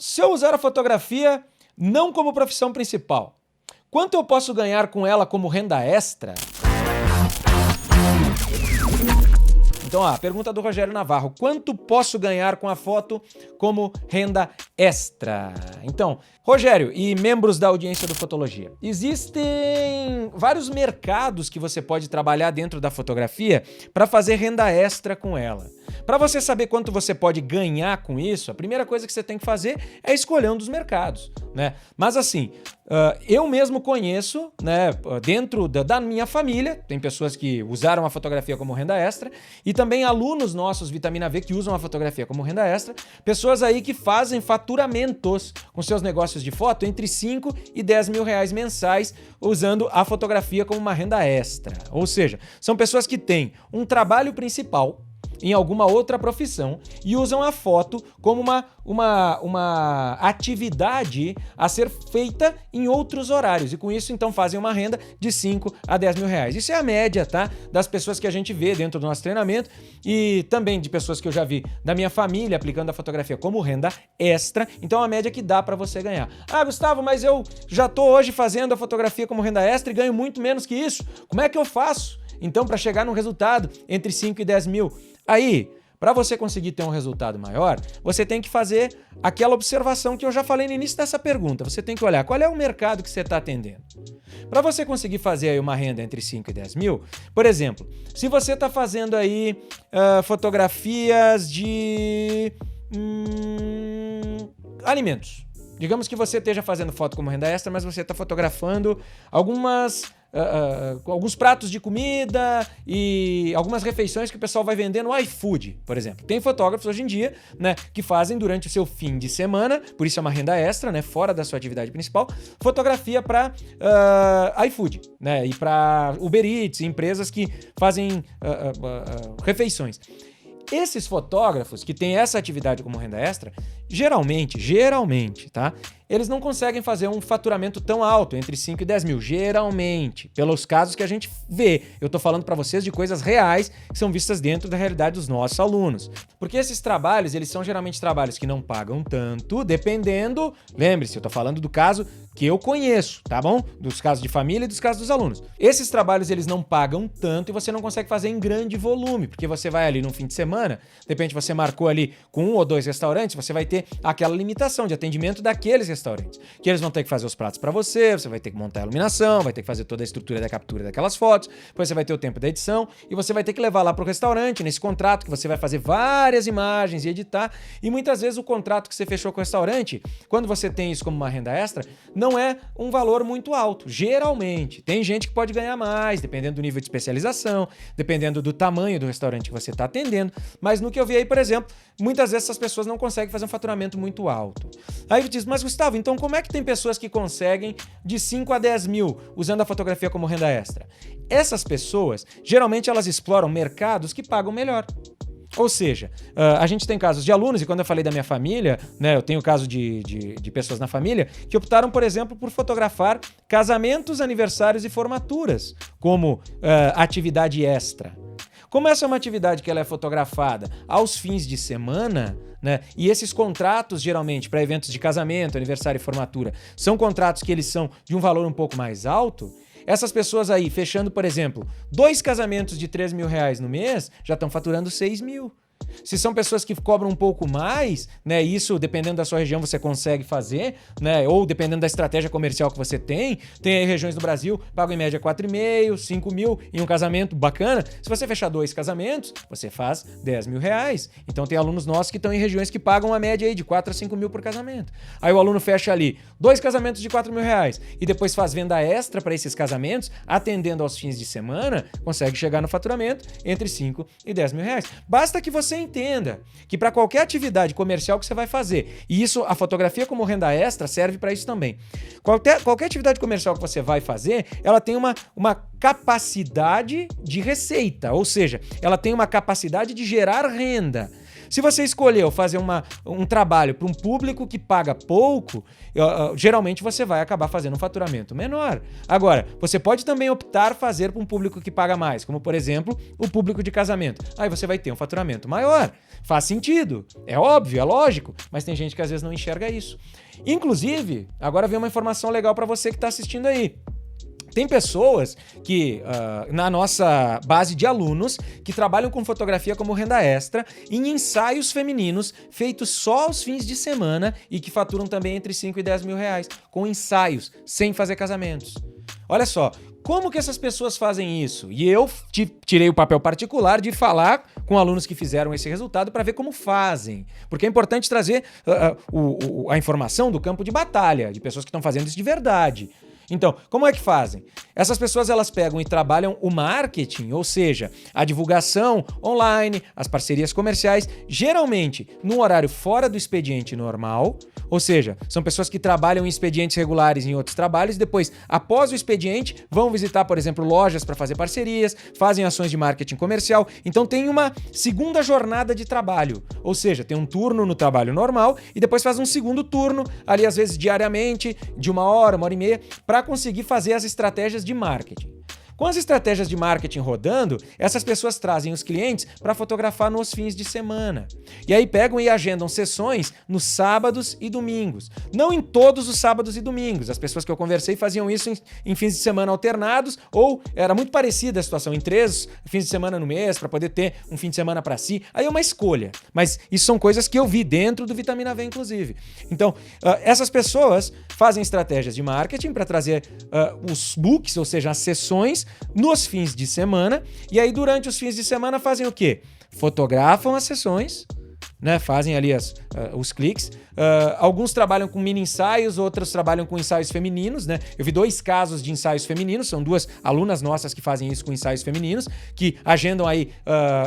se eu usar a fotografia não como profissão principal, quanto eu posso ganhar com ela como renda extra? Então, a pergunta do Rogério Navarro: quanto posso ganhar com a foto como renda extra? Então, Rogério e membros da audiência do Fotologia, existem vários mercados que você pode trabalhar dentro da fotografia para fazer renda extra com ela. Para você saber quanto você pode ganhar com isso, a primeira coisa que você tem que fazer é escolher um dos mercados, né? Mas assim, eu mesmo conheço, né, dentro da minha família, tem pessoas que usaram a fotografia como renda extra e também alunos nossos Vitamina V que usam a fotografia como renda extra, pessoas aí que fazem faturamentos com seus negócios de foto entre 5 e 10 mil reais mensais usando a fotografia como uma renda extra. Ou seja, são pessoas que têm um trabalho principal em alguma outra profissão e usam a foto como uma atividade a ser feita em outros horários. E com isso, então, fazem uma renda de 5 a 10 mil reais. Isso é a média, tá? Das pessoas que a gente vê dentro do nosso treinamento e também de pessoas que eu já vi da minha família aplicando a fotografia como renda extra. Então, é a média que dá para você ganhar. Ah, Gustavo, mas eu já tô hoje fazendo a fotografia como renda extra e ganho muito menos que isso. Como é que eu faço, então, para chegar num resultado entre 5 e 10 mil? Aí, para você conseguir ter um resultado maior, você tem que fazer aquela observação que eu já falei no início dessa pergunta. Você tem que olhar qual é o mercado que você está atendendo. Para você conseguir fazer aí uma renda entre 5 e 10 mil, por exemplo, se você está fazendo aí fotografias de alimentos. Digamos que você esteja fazendo foto como renda extra, mas você está fotografando alguns pratos de comida e algumas refeições que o pessoal vai vender no iFood, por exemplo. Tem fotógrafos hoje em dia, né, que fazem durante o seu fim de semana, por isso é uma renda extra, né, fora da sua atividade principal, fotografia para iFood, né, e para Uber Eats, empresas que fazem refeições. Esses fotógrafos que têm essa atividade como renda extra, geralmente, tá? Eles não conseguem fazer um faturamento tão alto, entre 5 e 10 mil, geralmente, pelos casos que a gente vê. Eu tô falando para vocês de coisas reais que são vistas dentro da realidade dos nossos alunos. Porque esses trabalhos, eles são geralmente trabalhos que não pagam tanto, dependendo... Lembre-se, eu tô falando do caso que eu conheço, tá bom? Dos casos de família e dos casos dos alunos. Esses trabalhos, eles não pagam tanto e você não consegue fazer em grande volume, porque você vai ali no fim de semana, de repente você marcou ali com 1 ou 2 restaurantes, você vai ter aquela limitação de atendimento daqueles restaurantes, que eles vão ter que fazer os pratos para você vai ter que montar a iluminação, vai ter que fazer toda a estrutura da captura daquelas fotos, depois você vai ter o tempo da edição e você vai ter que levar lá pro restaurante, nesse contrato que você vai fazer várias imagens e editar, e muitas vezes o contrato que você fechou com o restaurante, quando você tem isso como uma renda extra, não é um valor muito alto, geralmente. Tem gente que pode ganhar mais, dependendo do nível de especialização, dependendo do tamanho do restaurante que você está atendendo, mas no que eu vi aí, por exemplo, muitas vezes essas pessoas não conseguem fazer um faturamento muito alto. Aí diz, mas Gustavo, então como é que tem pessoas que conseguem de 5 a 10 mil usando a fotografia como renda extra? Essas pessoas, geralmente elas exploram mercados que pagam melhor. Ou seja, a gente tem casos de alunos, e quando eu falei da minha família, né, eu tenho caso de pessoas na família que optaram, por exemplo, por fotografar casamentos, aniversários e formaturas como atividade extra. Como essa é uma atividade que ela é fotografada aos fins de semana, né, e esses contratos, geralmente, para eventos de casamento, aniversário e formatura, são contratos que eles são de um valor um pouco mais alto, essas pessoas aí, fechando, por exemplo, 2 casamentos de 3 mil reais no mês, já estão faturando 6 mil. Se são pessoas que cobram um pouco mais, né, isso dependendo da sua região você consegue fazer, né, ou dependendo da estratégia comercial que você tem aí regiões do Brasil, pagam em média 4,5, 5 mil em um casamento bacana. Se você fechar 2 casamentos, você faz 10 mil reais. Então tem alunos nossos que estão em regiões que pagam a média aí de 4 a 5 mil por casamento. Aí o aluno fecha ali 2 casamentos de 4 mil reais e depois faz venda extra para esses casamentos, atendendo aos fins de semana, consegue chegar no faturamento entre 5 e 10 mil reais. Basta que você entenda que para qualquer atividade comercial que você vai fazer, e isso, a fotografia como renda extra serve para isso também. Qualquer atividade comercial que você vai fazer, ela tem uma capacidade de receita, ou seja, ela tem uma capacidade de gerar renda. Se você escolheu fazer um trabalho para um público que paga pouco, geralmente você vai acabar fazendo um faturamento menor. Agora, você pode também optar fazer para um público que paga mais, como por exemplo, o público de casamento. Aí você vai ter um faturamento maior. Faz sentido, é óbvio, é lógico, mas tem gente que às vezes não enxerga isso. Inclusive, agora vem uma informação legal para você que está assistindo aí. Tem pessoas que, na nossa base de alunos, que trabalham com fotografia como renda extra em ensaios femininos feitos só aos fins de semana e que faturam também entre 5 e 10 mil reais, com ensaios, sem fazer casamentos. Olha só, como que essas pessoas fazem isso? E eu tirei o papel particular de falar com alunos que fizeram esse resultado para ver como fazem. Porque é importante trazer a informação do campo de batalha, de pessoas que estão fazendo isso de verdade. Então, como é que fazem? Essas pessoas elas pegam e trabalham o marketing, ou seja, a divulgação online, as parcerias comerciais, geralmente num horário fora do expediente normal, ou seja, são pessoas que trabalham em expedientes regulares em outros trabalhos e depois, após o expediente, vão visitar, por exemplo, lojas para fazer parcerias, fazem ações de marketing comercial, então tem uma segunda jornada de trabalho, ou seja, tem um turno no trabalho normal e depois faz um segundo turno, ali às vezes diariamente, de 1 hora e meia, para conseguir fazer as estratégias de marketing. Com as estratégias de marketing rodando, essas pessoas trazem os clientes para fotografar nos fins de semana. E aí pegam e agendam sessões nos sábados e domingos. Não em todos os sábados e domingos. As pessoas que eu conversei faziam isso em fins de semana alternados, ou era muito parecida a situação, em 3 fins de semana no mês, para poder ter um fim de semana para si. Aí é uma escolha. Mas isso são coisas que eu vi dentro do Vitamina V, inclusive. Então, essas pessoas fazem estratégias de marketing para trazer os books, ou seja, as sessões, nos fins de semana, e aí durante os fins de semana fazem o quê? Fotografam as sessões, né? Fazem ali os cliques. Alguns trabalham com mini ensaios, outros trabalham com ensaios femininos, né? Eu vi 2 casos de ensaios femininos, são 2 alunas nossas que fazem isso com ensaios femininos, que agendam aí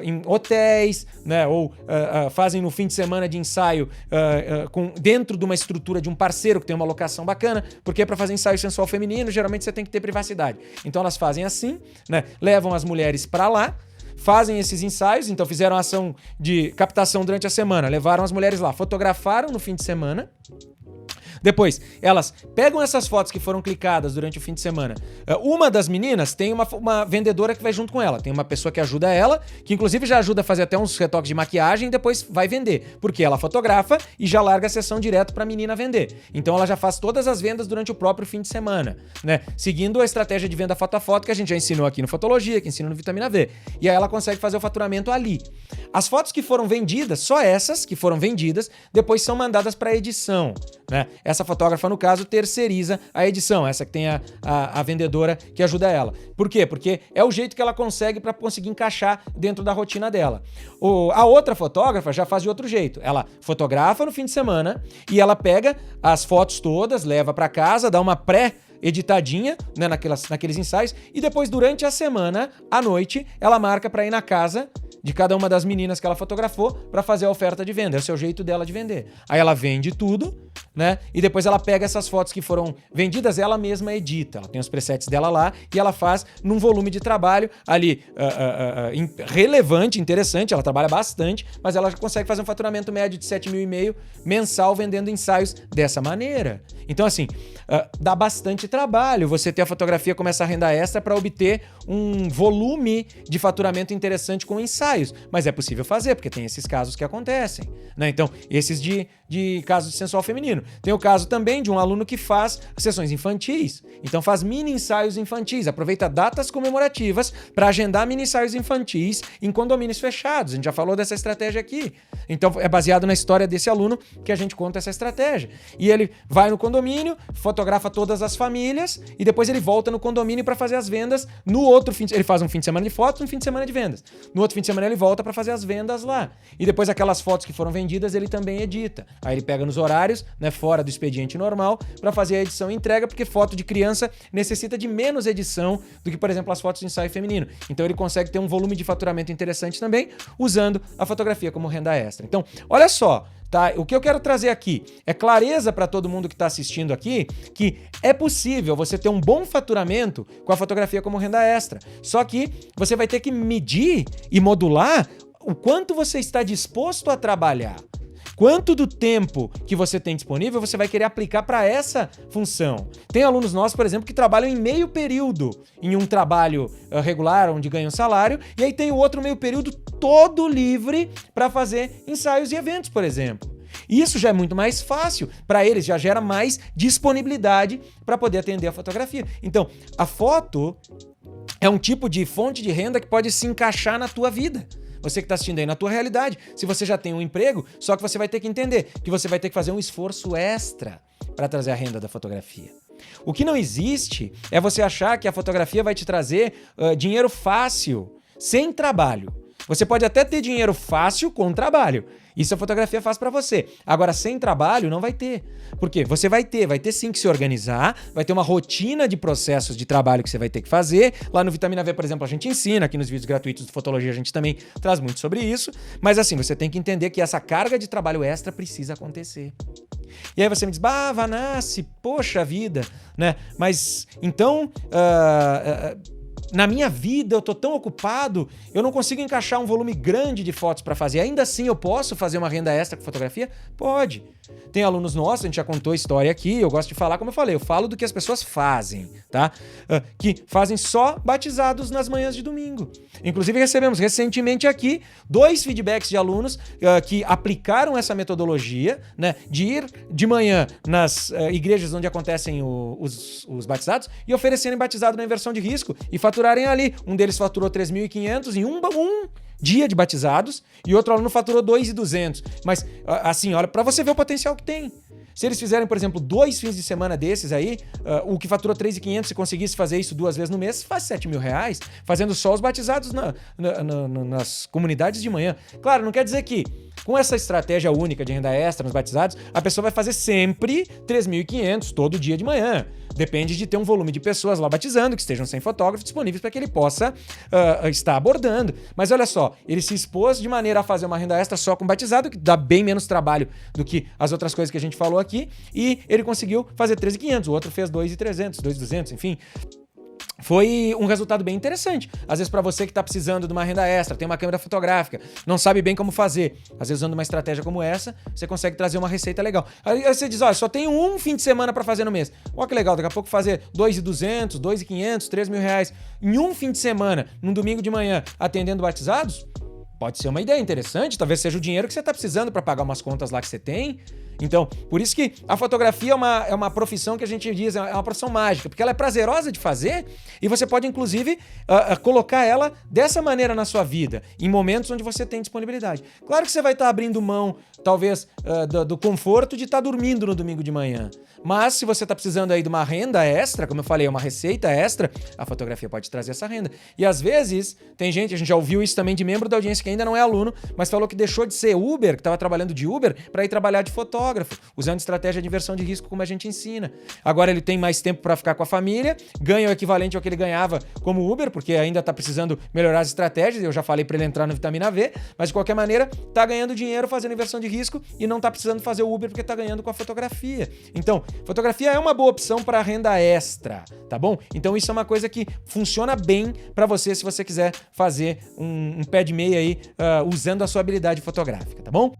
em hotéis, né? Ou fazem no fim de semana de ensaio dentro de uma estrutura de um parceiro que tem uma locação bacana, porque para fazer ensaio sensual feminino, geralmente você tem que ter privacidade. Então elas fazem assim, né? Levam as mulheres para lá, fazem esses ensaios, então fizeram ação de captação durante a semana, levaram as mulheres lá, fotografaram no fim de semana. Depois, elas pegam essas fotos que foram clicadas durante o fim de semana. Uma das meninas tem uma vendedora que vai junto com ela. Tem uma pessoa que ajuda ela, que inclusive já ajuda a fazer até uns retoques de maquiagem e depois vai vender. Porque ela fotografa e já larga a sessão direto para a menina vender. Então ela já faz todas as vendas durante o próprio fim de semana, né? Seguindo a estratégia de venda foto a foto que a gente já ensinou aqui no Fotologia, que ensina no Vitamina V. E aí ela consegue fazer o faturamento ali. As fotos que foram vendidas, só essas que foram vendidas, depois são mandadas para edição, né? Essa fotógrafa, no caso, terceiriza a edição, essa que tem a vendedora que ajuda ela. Por quê? Porque é o jeito que ela consegue para conseguir encaixar dentro da rotina dela. A outra fotógrafa já faz de outro jeito. Ela fotografa no fim de semana e ela pega as fotos todas, leva para casa, dá uma editadinha, né, naqueles ensaios, e depois, durante a semana, à noite, ela marca para ir na casa de cada uma das meninas que ela fotografou para fazer a oferta de venda. Esse é o jeito dela de vender. Aí ela vende tudo, né? E depois ela pega essas fotos que foram vendidas, ela mesma edita. Ela tem os presets dela lá e ela faz num volume de trabalho ali relevante, interessante. Ela trabalha bastante, mas ela já consegue fazer um faturamento médio de 7.500 mensal vendendo ensaios dessa maneira. Então, assim, dá bastante trabalho você ter a fotografia como essa renda extra para obter um volume de faturamento interessante com ensaios. Mas é possível fazer, porque tem esses casos que acontecem, né? Então, esses de casos de sensual feminino. Tem o caso também de um aluno que faz sessões infantis. Então, faz mini ensaios infantis. Aproveita datas comemorativas para agendar mini ensaios infantis em condomínios fechados. A gente já falou dessa estratégia aqui. Então, é baseado na história desse aluno que a gente conta essa estratégia. E ele vai no condomínio, fotografa todas as famílias e depois ele volta no condomínio para fazer as vendas no outro fim de semana. Ele faz um fim de semana de fotos, um fim de semana de vendas. No outro fim de semana ele volta para fazer as vendas lá. E depois aquelas fotos que foram vendidas ele também edita. Aí ele pega nos horários, né, fora do expediente normal, para fazer a edição e entrega, porque foto de criança necessita de menos edição do que, por exemplo, as fotos de ensaio feminino. Então ele consegue ter um volume de faturamento interessante também, usando a fotografia como renda extra. Então, olha só, tá? O que eu quero trazer aqui é clareza para todo mundo que está assistindo aqui, que é possível você ter um bom faturamento com a fotografia como renda extra. Só que você vai ter que medir e modular o quanto você está disposto a trabalhar. Quanto do tempo que você tem disponível você vai querer aplicar para essa função? Tem alunos nossos, por exemplo, que trabalham em meio período em um trabalho regular, onde ganham salário, e aí tem o outro meio período todo livre para fazer ensaios e eventos, por exemplo. Isso já é muito mais fácil para eles, já gera mais disponibilidade para poder atender a fotografia. Então, a foto é um tipo de fonte de renda que pode se encaixar na tua vida. Você que está assistindo aí na tua realidade. Se você já tem um emprego, só que você vai ter que entender que você vai ter que fazer um esforço extra para trazer a renda da fotografia. O que não existe é você achar que a fotografia vai te trazer dinheiro fácil, sem trabalho. Você pode até ter dinheiro fácil com trabalho. Isso a fotografia faz para você. Agora, sem trabalho, não vai ter. Por quê? Você vai ter sim que se organizar, vai ter uma rotina de processos de trabalho que você vai ter que fazer. Lá no Vitamina V, por exemplo, a gente ensina, aqui nos vídeos gratuitos de Fotologia a gente também traz muito sobre isso. Mas assim, você tem que entender que essa carga de trabalho extra precisa acontecer. E aí você me diz, Vanassi, poxa vida, né? Mas então... na minha vida eu tô tão ocupado, eu não consigo encaixar um volume grande de fotos para fazer. Ainda assim eu posso fazer uma renda extra com fotografia? Pode. Tem alunos nossos, a gente já contou a história aqui, eu gosto de falar, como eu falei, eu falo do que as pessoas fazem, tá? Que fazem só batizados nas manhãs de domingo. Inclusive recebemos recentemente aqui 2 feedbacks de alunos que aplicaram essa metodologia, né, de ir de manhã nas igrejas onde acontecem os batizados e oferecerem batizado na inversão de risco e faturarem ali. Um deles faturou 3.500 em um dia de batizados e outro aluno faturou 2.200. Mas, assim, olha, para você ver o potencial que tem. Se eles fizerem, por exemplo, 2 fins de semana desses aí, o que faturou 3.500, se conseguisse fazer isso 2 vezes no mês, faz R$7.000, fazendo só os batizados nas comunidades de manhã. Claro, não quer dizer que com essa estratégia única de renda extra nos batizados, a pessoa vai fazer sempre 3.500 todo dia de manhã. Depende de ter um volume de pessoas lá batizando, que estejam sem fotógrafo disponíveis para que ele possa estar abordando. Mas olha só, ele se expôs de maneira a fazer uma renda extra só com batizado, que dá bem menos trabalho do que as outras coisas que a gente falou aqui, e ele conseguiu fazer 13.500, o outro fez 2.300, 2.200, enfim. Foi um resultado bem interessante. Às vezes, para você que está precisando de uma renda extra, tem uma câmera fotográfica, não sabe bem como fazer. Às vezes, usando uma estratégia como essa, você consegue trazer uma receita legal. Aí você diz, olha, só tenho um fim de semana para fazer no mês. Olha que legal, daqui a pouco fazer 2.200, 2.500, 3.000 reais em um fim de semana, num domingo de manhã, atendendo batizados, pode ser uma ideia interessante. Talvez seja o dinheiro que você está precisando para pagar umas contas lá que você tem. Então, por isso que a fotografia é uma profissão que a gente diz, é uma profissão mágica, porque ela é prazerosa de fazer e você pode, inclusive, colocar ela dessa maneira na sua vida, em momentos onde você tem disponibilidade. Claro que você vai estar abrindo mão, talvez, do conforto de estar dormindo no domingo de manhã, mas se você está precisando aí de uma renda extra, como eu falei, uma receita extra, a fotografia pode trazer essa renda. E às vezes, tem gente, a gente já ouviu isso também de membro da audiência que ainda não é aluno, mas falou que deixou de ser Uber, que estava trabalhando de Uber, para ir trabalhar de fotógrafo, usando estratégia de inversão de risco como a gente ensina. Agora ele tem mais tempo para ficar com a família, ganha o equivalente ao que ele ganhava como Uber, porque ainda está precisando melhorar as estratégias, eu já falei para ele entrar no Vitamina V, mas de qualquer maneira está ganhando dinheiro fazendo inversão de risco e não está precisando fazer o Uber porque está ganhando com a fotografia. Então, fotografia é uma boa opção para renda extra, tá bom? Então isso é uma coisa que funciona bem para você se você quiser fazer um pé de meia aí usando a sua habilidade fotográfica, tá bom?